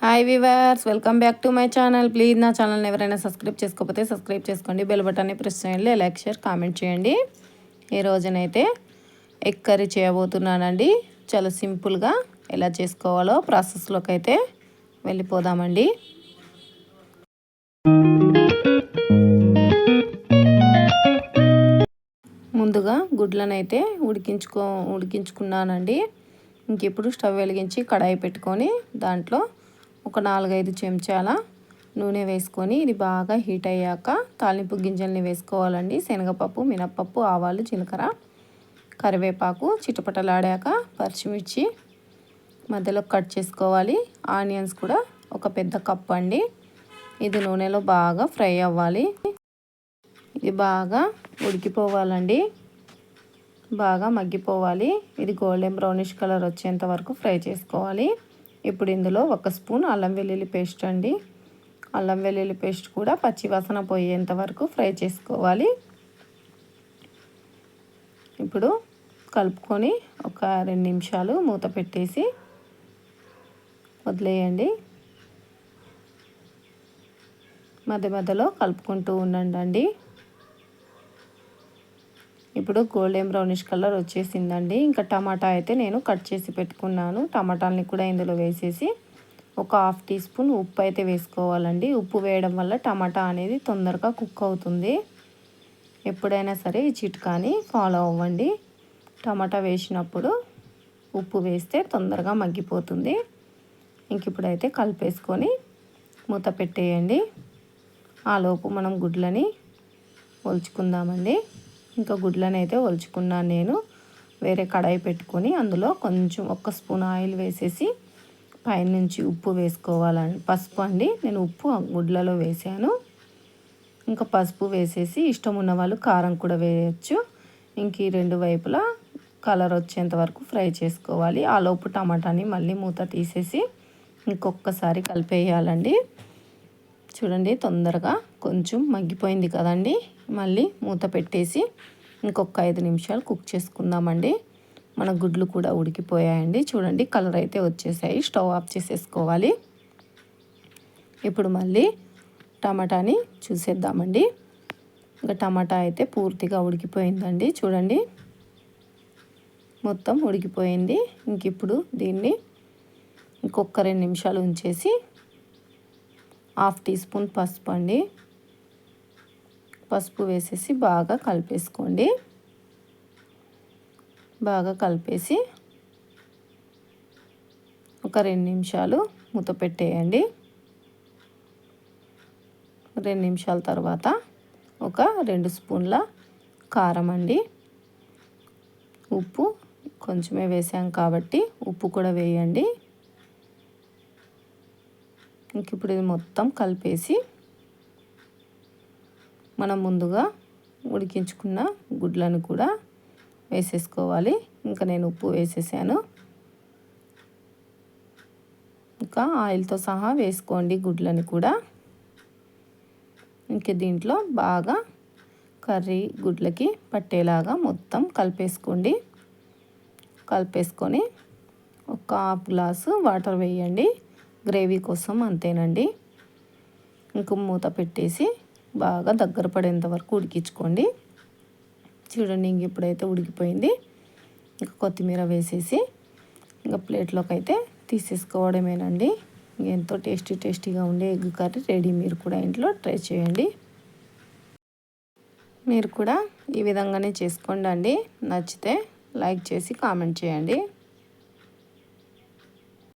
Hi viewers, welcome back to my channel. Please నా ఛానల్ని ఎవరైనా సబ్స్క్రైబ్ చేసుకోకపోతే సబ్స్క్రైబ్ చేసుకోండి. బెల్ బటన్ని ప్రెస్ చేయండి. లైక్ షేర్ కామెంట్ చేయండి. ఈ రోజునైతే ఎగ్ కర్రీ చేయబోతున్నానండి. చాలా సింపుల్గా ఎలా చేసుకోవాలో ప్రాసెస్లోకి అయితే వెళ్ళిపోదామండి. ముందుగా గుడ్లనైతే ఉడికించుకున్నానండి. ఇంక ఇప్పుడు స్టవ్ వెలిగించి కడాయి పెట్టుకొని దాంట్లో ఒక 4-5 చెంచాల నూనె వేసుకొని ఇది బాగా హీట్ అయ్యాక తాలింపు గింజల్ని వేసుకోవాలండి. శనగపప్పు, మినప్పప్పు, ఆవాలు, జీలకర్ర, కరివేపాకు చిటపటలాడాక పచ్చిమిర్చి మధ్యలో కట్ చేసుకోవాలి. ఆనియన్స్ కూడా ఒక పెద్ద కప్పు అండి. ఇది నూనెలో బాగా ఫ్రై అవ్వాలి. ఇది బాగా ఉడికిపోవాలండి, బాగా మగ్గిపోవాలి. ఇది గోల్డెన్ బ్రౌనిష్ కలర్ వచ్చేంత వరకు ఫ్రై చేసుకోవాలి. ఇప్పుడు ఇందులో 1 స్పూన్ అల్లం వెల్లుల్లి పేస్ట్ అండి. అల్లం వెల్లుల్లి పేస్ట్ కూడా పచ్చి వాసన పోయేంత వరకు ఫ్రై చేసుకోవాలి. ఇప్పుడు కలుపుకొని ఒక 2 నిమిషాలు మూత పెట్టేసి వదిలేయండి. మధ్య మధ్యలో కలుపుకుంటూ ఉండండి. ఇప్పుడు గోల్డెన్ బ్రౌనిష్ కలర్ వచ్చేసిందండి. ఇంకా టమాటా అయితే నేను కట్ చేసి పెట్టుకున్నాను. టమాటాలని కూడా ఇందులో వేసేసి ఒక 1/2 టీ స్పూన్ ఉప్పు అయితే వేసుకోవాలండి. ఉప్పు వేయడం వల్ల టమాటా అనేది తొందరగా కుక్ అవుతుంది. ఎప్పుడైనా సరే ఈ చిట్కాని ఫాలో అవ్వండి. టమాటా వేసినప్పుడు ఉప్పు వేస్తే తొందరగా మగ్గిపోతుంది. ఇంక ఇప్పుడైతే కలిపేసుకొని మూత పెట్టేయండి. ఆలోపు మనం గుడ్లని ఒలుచుకుందామండి. ఇంకా గుడ్లను అయితే ఒలుచుకున్నాను నేను. వేరే కడాయి పెట్టుకొని అందులో కొంచెం 1 స్పూన్ ఆయిల్ వేసేసి పైనుంచి ఉప్పు వేసుకోవాలండి. పసుపు అండి, నేను ఉప్పు గుడ్లలో వేసాను. ఇంకా పసుపు వేసేసి ఇష్టం ఉన్న వాళ్ళు కారం కూడా వేయచ్చు. ఇంక ఈ 2 వైపులా కలర్ వచ్చేంత వరకు ఫ్రై చేసుకోవాలి. ఆలోపు టమాటాని మళ్ళీ మూత తీసేసి ఇంకొకసారి కలిపేయాలండి. చూడండి, తొందరగా కొంచెం మగ్గిపోయింది కదండి. మళ్ళీ మూత పెట్టేసి ఇంకొక 5 నిమిషాలు కుక్ చేసుకుందామండి. మన గుడ్లు కూడా ఉడికిపోయాయండి. చూడండి, కలర్ అయితే వచ్చేసాయి. స్టవ్ ఆఫ్ చేసేసుకోవాలి. ఇప్పుడు మళ్ళీ టమాటాని చూసేద్దామండి. ఇంకా టమాటా అయితే పూర్తిగా ఉడికిపోయిందండి. చూడండి, మొత్తం ఉడికిపోయింది. ఇంక ఇప్పుడు దీన్ని ఇంకొక 2 నిమిషాలు ఉంచేసి 1/2 టీ స్పూన్ పసుపు అండి, పసుపు వేసేసి బాగా కలిపేసుకోండి. బాగా కలిపేసి ఒక 2 నిమిషాలు మూత పెట్టేయండి. 2 నిమిషాల తర్వాత ఒక 2 స్పూన్ల కారం అండి. ఉప్పు కొంచెమే వేసాం కాబట్టి ఉప్పు కూడా వేయండి. ఇంక ఇప్పుడు ఇది మొత్తం కలిపేసి మనం ముందుగా ఉడికించుకున్న గుడ్లను కూడా వేసేసుకోవాలి. ఇంకా నేను ఉప్పు వేసేసాను. ఇంకా ఆయిల్తో సహా వేసుకోండి గుడ్లని కూడా. ఇంక దీంట్లో బాగా కర్రీ గుడ్లకి పట్టేలాగా మొత్తం కలిపేసుకోండి. కలిపేసుకొని ఒక 1/2 గ్లాసు వాటర్ వేయండి గ్రేవీ కోసం, అంతేనండి. ఇంక మూత పెట్టేసి బాగా దగ్గర పడేంత వరకు ఉడికించుకోండి. చూడండి, ఇంక ఇప్పుడైతే ఉడికిపోయింది. ఇంకా కొత్తిమీర వేసేసి ఇంకా ప్లేట్లోకి అయితే తీసేసుకోవడమేనండి. ఎంతో టేస్టీగా ఉండే ఎగ్ కర్రీ రెడీ. మీరు కూడా ఇంట్లో ట్రై చేయండి. మీరు కూడా ఈ విధంగానే చేసుకోండి అండి. నచ్చితే లైక్ చేసి కామెంట్ చేయండి.